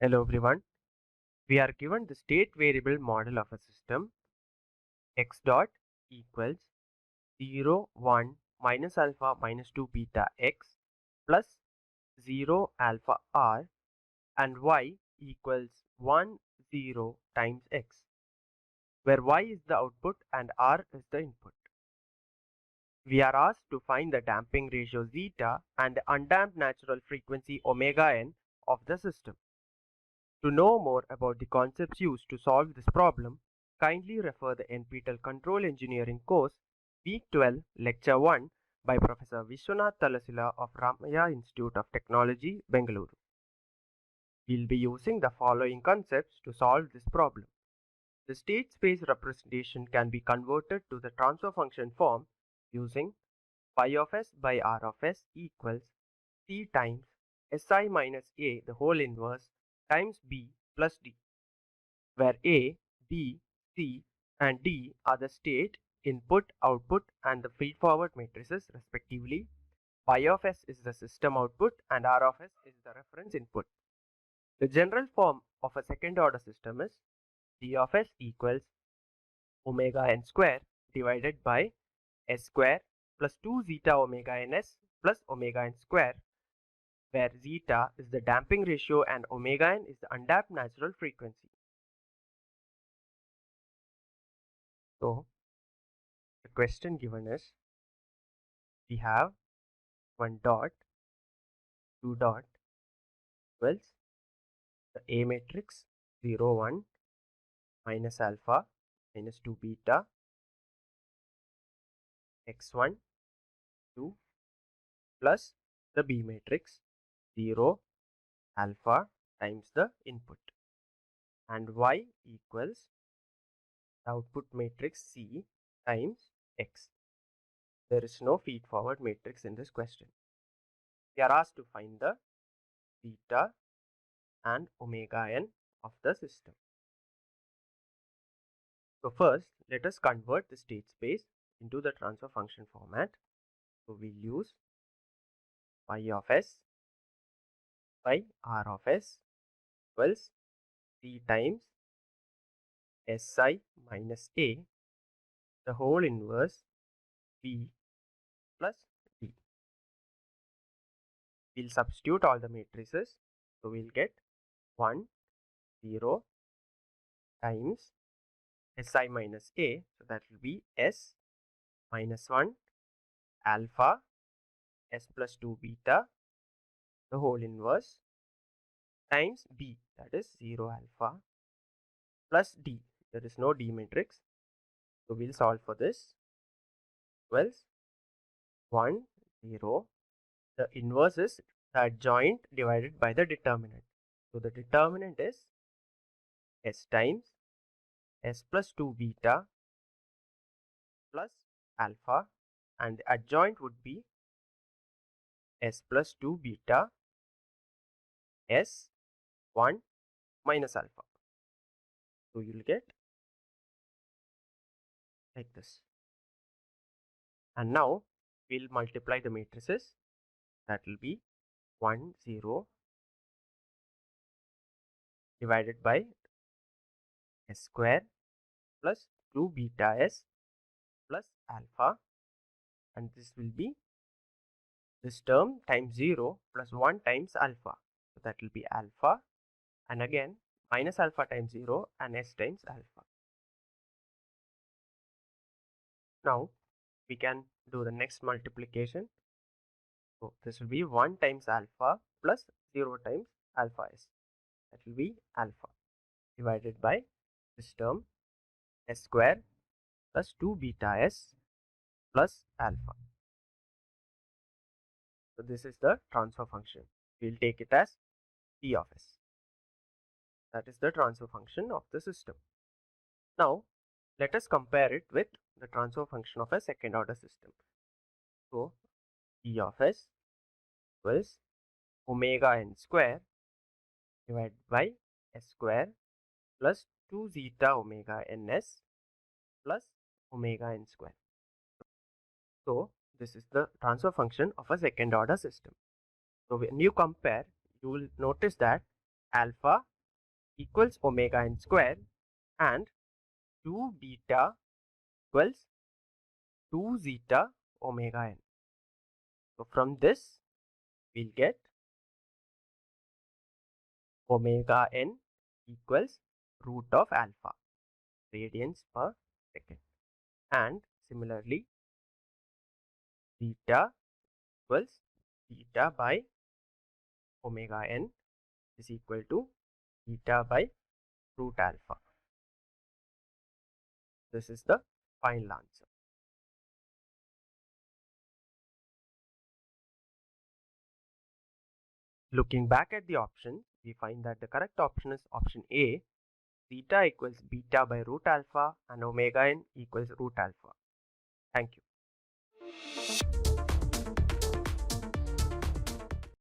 Hello everyone. We are given the state variable model of a system x dot equals 0, 1, minus alpha minus 2 beta x plus 0 alpha r and y equals 1, 0 times x, where y is the output and r is the input. We are asked to find the damping ratio zeta and the undamped natural frequency omega n of the system. To know more about the concepts used to solve this problem, kindly refer the NPTEL Control Engineering course Week 12 Lecture 1 by Professor Vishwanath Talasila of Ramaya Institute of Technology, Bengaluru. We'll be using the following concepts to solve this problem. The state space representation can be converted to the transfer function form using phi of s by r of s equals c times si minus a the whole inverse times b plus d, where a, b, c and d are the state, input, output and the feedforward matrices respectively. Phi of s is the system output and r of s is the reference input. The general form of a second order system is d of s equals omega n square divided by s square plus 2 zeta omega ns plus omega n square, where zeta is the damping ratio and omega n is the undamped natural frequency. So the question given is, we have 1 dot 2 dot equals the A matrix 0 1 minus alpha minus 2 beta x1 2 plus the B matrix 0 alpha times the input, and y equals the output matrix C times x. There is no feed forward matrix in this question. We are asked to find the zeta and omega n of the system. So first, let us convert the state space into the transfer function format. So we'll use phi of s by r of s equals c times si minus a the whole inverse b plus d. We'll substitute all the matrices. So we'll get 1, 0 times si minus a. So that will be s minus 1 alpha s plus 2 beta the whole inverse times b, that is 0 alpha plus d. There is no d matrix. So we'll solve for this. Equals 1, 0. The inverse is the adjoint divided by the determinant. So the determinant is s times s plus 2 beta plus alpha, and the adjoint would be s plus 2 beta s 1 minus alpha. So you'll get like this. And now we'll multiply the matrices. That will be 1, 0 divided by s square plus 2 beta s plus alpha, and this will be this term times 0 plus 1 times alpha. So that will be alpha, and again minus alpha times 0 and s times alpha. Now we can do the next multiplication. So this will be 1 times alpha plus 0 times alpha s. That will be alpha divided by this term s square plus 2 beta s plus alpha. So this is the transfer function. We'll take it as T of s. That is the transfer function of the system. Now let us compare it with the transfer function of a second order system. So T of s equals omega n square divided by s square plus 2 zeta omega ns plus omega n square. So this is the transfer function of a second order system. So when you compare, you will notice that alpha equals omega n square and 2 beta equals 2 zeta omega n. So from this we'll get omega n equals root of alpha radians per second, and similarly theta equals theta by omega n is equal to theta by root alpha. This is the final answer. Looking back at the options, we find that the correct option is option A, theta equals beta by root alpha and omega n equals root alpha. Thank you.